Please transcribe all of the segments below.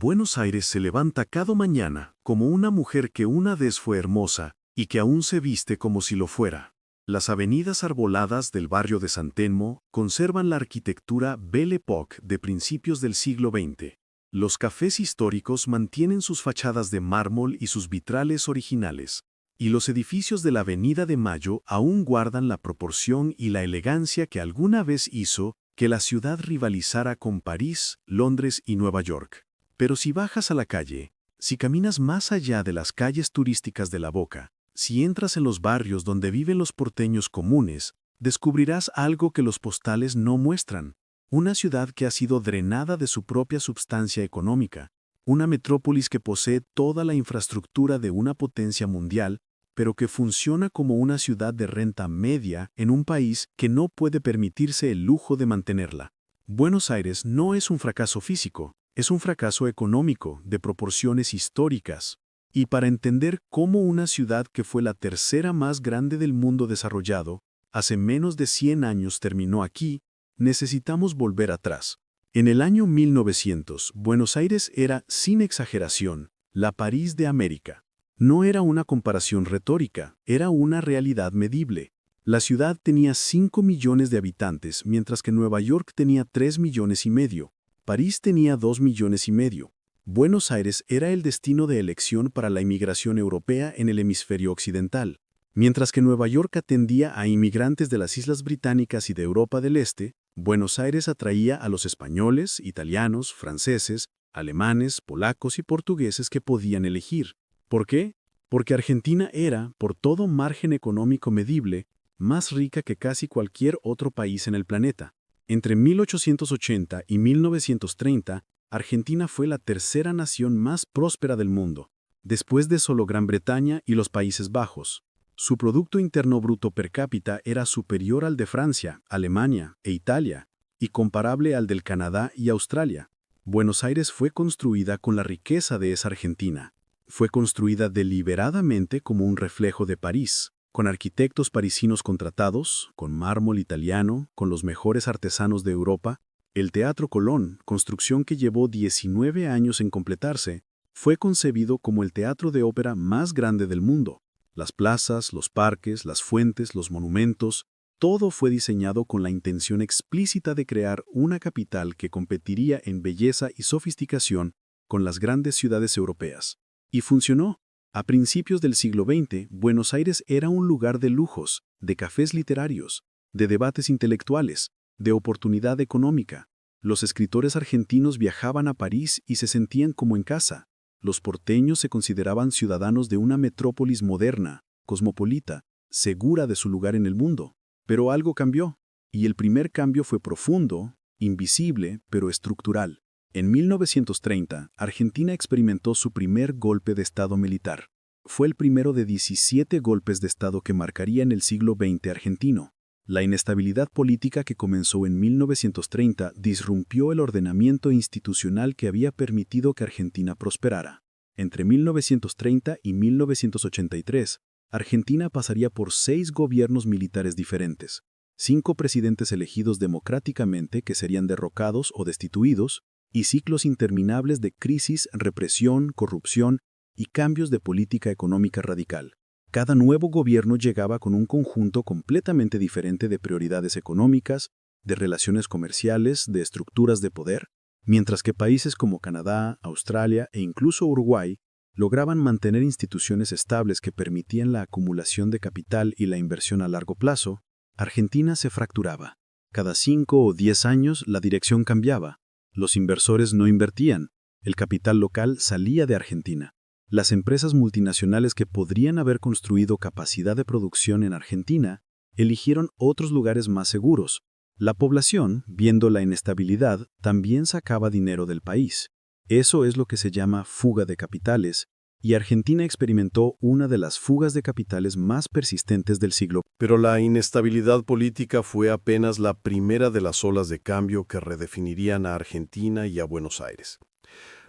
Buenos Aires se levanta cada mañana como una mujer que una vez fue hermosa y que aún se viste como si lo fuera. Las avenidas arboladas del barrio de San Telmo conservan la arquitectura Belle Époque de principios del siglo XX. Los cafés históricos mantienen sus fachadas de mármol y sus vitrales originales. Y los edificios de la Avenida de Mayo aún guardan la proporción y la elegancia que alguna vez hizo que la ciudad rivalizara con París, Londres y Nueva York. Pero si bajas a la calle, si caminas más allá de las calles turísticas de La Boca, si entras en los barrios donde viven los porteños comunes, descubrirás algo que los postales no muestran. Una ciudad que ha sido drenada de su propia substancia económica. Una metrópolis que posee toda la infraestructura de una potencia mundial, pero que funciona como una ciudad de renta media en un país que no puede permitirse el lujo de mantenerla. Buenos Aires no es un fracaso físico, es un fracaso económico de proporciones históricas. Y para entender cómo una ciudad que fue la tercera más grande del mundo desarrollado, hace menos de 100 años terminó aquí, necesitamos volver atrás. En el año 1900, Buenos Aires era, sin exageración, la París de América. No era una comparación retórica, era una realidad medible. La ciudad tenía 5 millones de habitantes, mientras que Nueva York tenía 3 millones y medio. París tenía 2 millones y medio. Buenos Aires era el destino de elección para la inmigración europea en el hemisferio occidental. Mientras que Nueva York atendía a inmigrantes de las Islas Británicas y de Europa del Este, Buenos Aires atraía a los españoles, italianos, franceses, alemanes, polacos y portugueses que podían elegir. ¿Por qué? Porque Argentina era, por todo margen económico medible, más rica que casi cualquier otro país en el planeta. Entre 1880 y 1930, Argentina fue la tercera nación más próspera del mundo, después de solo Gran Bretaña y los Países Bajos. Su Producto Interno Bruto per cápita era superior al de Francia, Alemania e Italia, y comparable al del Canadá y Australia. Buenos Aires fue construida con la riqueza de esa Argentina. Fue construida deliberadamente como un reflejo de París, con arquitectos parisinos contratados, con mármol italiano, con los mejores artesanos de Europa. El Teatro Colón, construcción que llevó 19 años en completarse, fue concebido como el teatro de ópera más grande del mundo. Las plazas, los parques, las fuentes, los monumentos, todo fue diseñado con la intención explícita de crear una capital que competiría en belleza y sofisticación con las grandes ciudades europeas. Y funcionó. A principios del siglo XX, Buenos Aires era un lugar de lujos, de cafés literarios, de debates intelectuales, de oportunidad económica. Los escritores argentinos viajaban a París y se sentían como en casa. Los porteños se consideraban ciudadanos de una metrópolis moderna, cosmopolita, segura de su lugar en el mundo. Pero algo cambió, y el primer cambio fue profundo, invisible, pero estructural. En 1930, Argentina experimentó su primer golpe de Estado militar. Fue el primero de 17 golpes de Estado que marcarían el siglo XX argentino. La inestabilidad política que comenzó en 1930 disrumpió el ordenamiento institucional que había permitido que Argentina prosperara. Entre 1930 y 1983, Argentina pasaría por 6 gobiernos militares diferentes, 5 presidentes elegidos democráticamente que serían derrocados o destituidos, y ciclos interminables de crisis, represión, corrupción y cambios de política económica radical. Cada nuevo gobierno llegaba con un conjunto completamente diferente de prioridades económicas, de relaciones comerciales, de estructuras de poder, mientras que países como Canadá, Australia e incluso Uruguay lograban mantener instituciones estables que permitían la acumulación de capital y la inversión a largo plazo. Argentina se fracturaba. Cada 5 o 10 años la dirección cambiaba. Los inversores no invertían, el capital local salía de Argentina. Las empresas multinacionales que podrían haber construido capacidad de producción en Argentina eligieron otros lugares más seguros. La población, viendo la inestabilidad, también sacaba dinero del país. Eso es lo que se llama fuga de capitales, y Argentina experimentó una de las fugas de capitales más persistentes del siglo. Pero la inestabilidad política fue apenas la primera de las olas de cambio que redefinirían a Argentina y a Buenos Aires.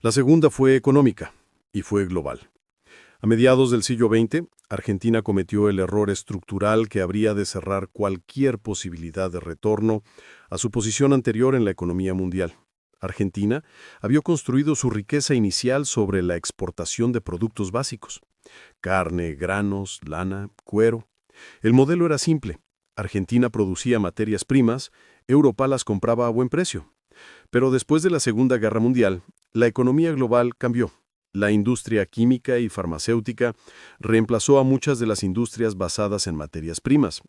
La segunda fue económica y fue global. A mediados del siglo XX, Argentina cometió el error estructural que habría de cerrar cualquier posibilidad de retorno a su posición anterior en la economía mundial. Argentina había construido su riqueza inicial sobre la exportación de productos básicos: carne, granos, lana, cuero. El modelo era simple. Argentina producía materias primas, Europa las compraba a buen precio. Pero después de la Segunda Guerra Mundial, la economía global cambió. La industria química y farmacéutica reemplazó a muchas de las industrias basadas en materias primas.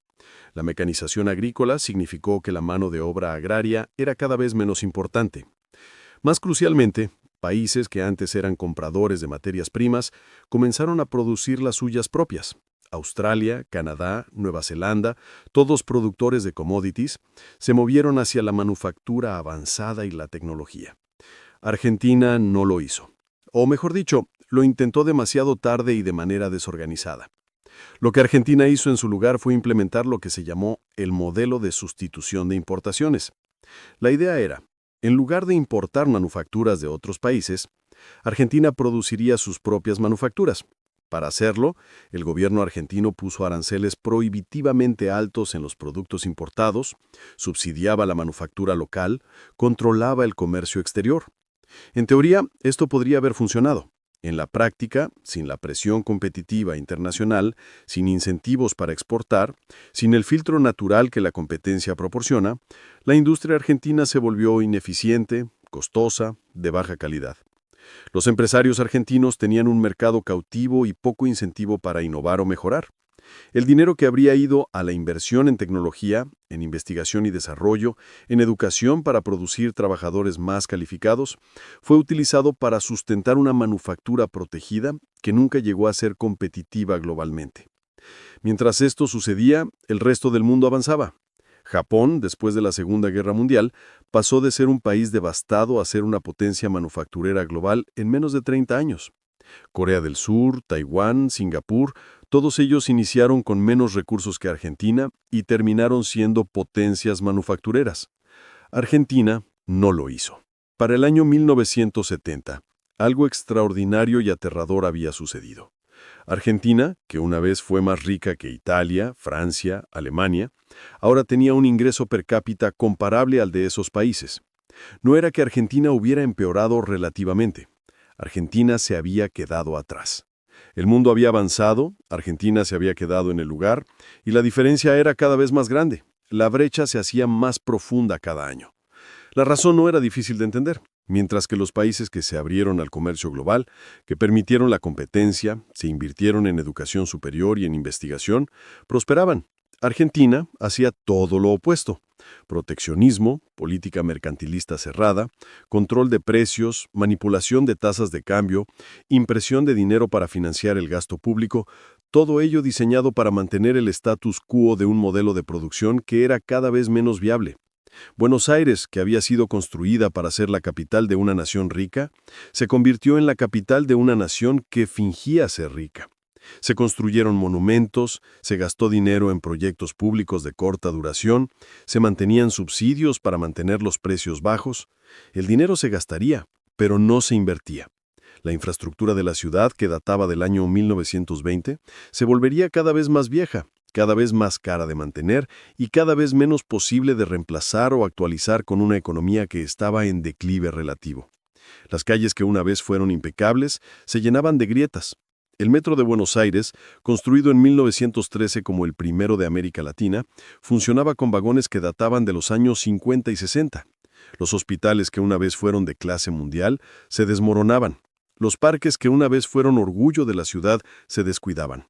La mecanización agrícola significó que la mano de obra agraria era cada vez menos importante. Más crucialmente, países que antes eran compradores de materias primas comenzaron a producir las suyas propias. Australia, Canadá, Nueva Zelanda, todos productores de commodities, se movieron hacia la manufactura avanzada y la tecnología. Argentina no lo hizo. O mejor dicho, lo intentó demasiado tarde y de manera desorganizada. Lo que Argentina hizo en su lugar fue implementar lo que se llamó el modelo de sustitución de importaciones. La idea era, en lugar de importar manufacturas de otros países, Argentina produciría sus propias manufacturas. Para hacerlo, el gobierno argentino puso aranceles prohibitivamente altos en los productos importados, subsidiaba la manufactura local, controlaba el comercio exterior. En teoría, esto podría haber funcionado. En la práctica, sin la presión competitiva internacional, sin incentivos para exportar, sin el filtro natural que la competencia proporciona, la industria argentina se volvió ineficiente, costosa, de baja calidad. Los empresarios argentinos tenían un mercado cautivo y poco incentivo para innovar o mejorar. El dinero que habría ido a la inversión en tecnología, en investigación y desarrollo, en educación para producir trabajadores más calificados, fue utilizado para sustentar una manufactura protegida que nunca llegó a ser competitiva globalmente. Mientras esto sucedía, el resto del mundo avanzaba. Japón, después de la Segunda Guerra Mundial, pasó de ser un país devastado a ser una potencia manufacturera global en menos de 30 años. Corea del Sur, Taiwán, Singapur, todos ellos iniciaron con menos recursos que Argentina y terminaron siendo potencias manufactureras. Argentina no lo hizo. Para el año 1970, algo extraordinario y aterrador había sucedido. Argentina, que una vez fue más rica que Italia, Francia, Alemania, ahora tenía un ingreso per cápita comparable al de esos países. No era que Argentina hubiera empeorado relativamente. Argentina se había quedado atrás. El mundo había avanzado, Argentina se había quedado en el lugar, y la diferencia era cada vez más grande. La brecha se hacía más profunda cada año. La razón no era difícil de entender. Mientras que los países que se abrieron al comercio global, que permitieron la competencia, se invirtieron en educación superior y en investigación, prosperaban. Argentina hacía todo lo opuesto: proteccionismo, política mercantilista cerrada, control de precios, manipulación de tasas de cambio, impresión de dinero para financiar el gasto público, todo ello diseñado para mantener el status quo de un modelo de producción que era cada vez menos viable. Buenos Aires, que había sido construida para ser la capital de una nación rica, se convirtió en la capital de una nación que fingía ser rica. Se construyeron monumentos, se gastó dinero en proyectos públicos de corta duración, se mantenían subsidios para mantener los precios bajos. El dinero se gastaría, pero no se invertía. La infraestructura de la ciudad, que databa del año 1920, se volvería cada vez más vieja, cada vez más cara de mantener y cada vez menos posible de reemplazar o actualizar con una economía que estaba en declive relativo. Las calles que una vez fueron impecables se llenaban de grietas. El metro de Buenos Aires, construido en 1913 como el primero de América Latina, funcionaba con vagones que databan de los años 50 y 60. Los hospitales que una vez fueron de clase mundial se desmoronaban. Los parques que una vez fueron orgullo de la ciudad se descuidaban.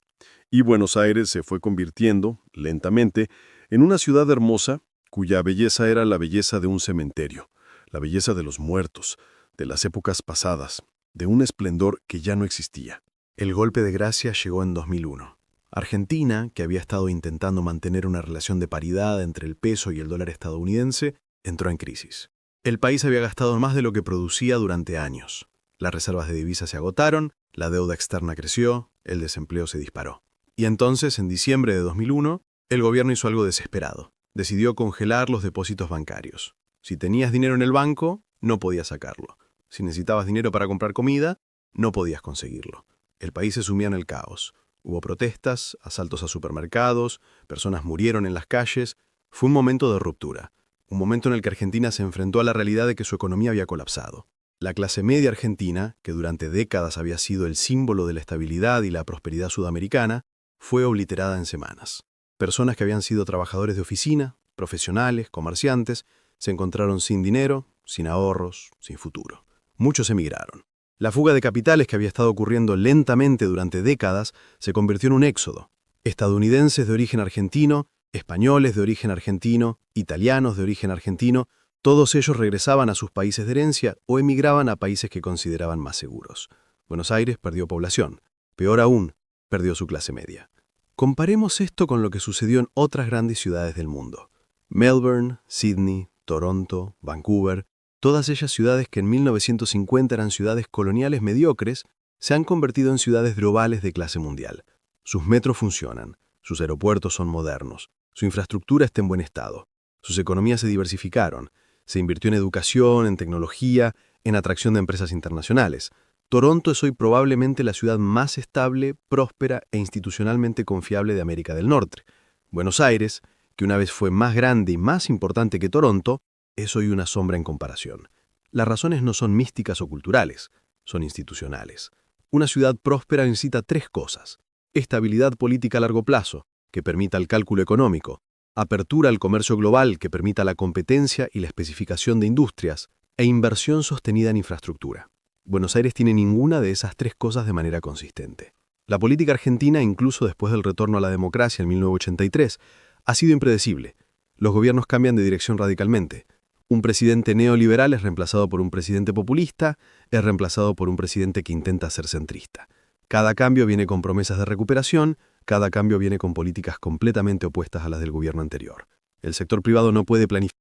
Y Buenos Aires se fue convirtiendo, lentamente, en una ciudad hermosa cuya belleza era la belleza de un cementerio, la belleza de los muertos, de las épocas pasadas, de un esplendor que ya no existía. El golpe de gracia llegó en 2001. Argentina, que había estado intentando mantener una relación de paridad entre el peso y el dólar estadounidense, entró en crisis. El país había gastado más de lo que producía durante años. Las reservas de divisas se agotaron, la deuda externa creció, el desempleo se disparó. Y entonces, en diciembre de 2001, el gobierno hizo algo desesperado. Decidió congelar los depósitos bancarios. Si tenías dinero en el banco, no podías sacarlo. Si necesitabas dinero para comprar comida, no podías conseguirlo. El país se sumía en el caos. Hubo protestas, asaltos a supermercados, personas murieron en las calles. Fue un momento de ruptura. un momento en el que Argentina se enfrentó a la realidad de que su economía había colapsado. La clase media argentina, que durante décadas había sido el símbolo de la estabilidad y la prosperidad sudamericana, fue obliterada en semanas. Personas que habían sido trabajadores de oficina, profesionales, comerciantes, se encontraron sin dinero, sin ahorros, sin futuro. Muchos emigraron. La fuga de capitales que había estado ocurriendo lentamente durante décadas se convirtió en un éxodo. Estadounidenses de origen argentino, españoles de origen argentino, italianos de origen argentino, todos ellos regresaban a sus países de herencia o emigraban a países que consideraban más seguros. Buenos Aires perdió población. Peor aún, perdió su clase media. Comparemos esto con lo que sucedió en otras grandes ciudades del mundo. Melbourne, Sydney, Toronto, Vancouver, todas ellas ciudades que en 1950 eran ciudades coloniales mediocres, se han convertido en ciudades globales de clase mundial. Sus metros funcionan, sus aeropuertos son modernos, su infraestructura está en buen estado, sus economías se diversificaron, se invirtió en educación, en tecnología, en atracción de empresas internacionales. Toronto es hoy probablemente la ciudad más estable, próspera e institucionalmente confiable de América del Norte. Buenos Aires, que una vez fue más grande y más importante que Toronto, es hoy una sombra en comparación. Las razones no son místicas o culturales, son institucionales. Una ciudad próspera necesita tres cosas: estabilidad política a largo plazo, que permita el cálculo económico; apertura al comercio global, que permita la competencia y la especificación de industrias; e inversión sostenida en infraestructura. Buenos Aires tiene ninguna de esas tres cosas de manera consistente. La política argentina, incluso después del retorno a la democracia en 1983, ha sido impredecible. Los gobiernos cambian de dirección radicalmente. Un presidente neoliberal es reemplazado por un presidente populista, es reemplazado por un presidente que intenta ser centrista. Cada cambio viene con promesas de recuperación, cada cambio viene con políticas completamente opuestas a las del gobierno anterior. El sector privado no puede planificar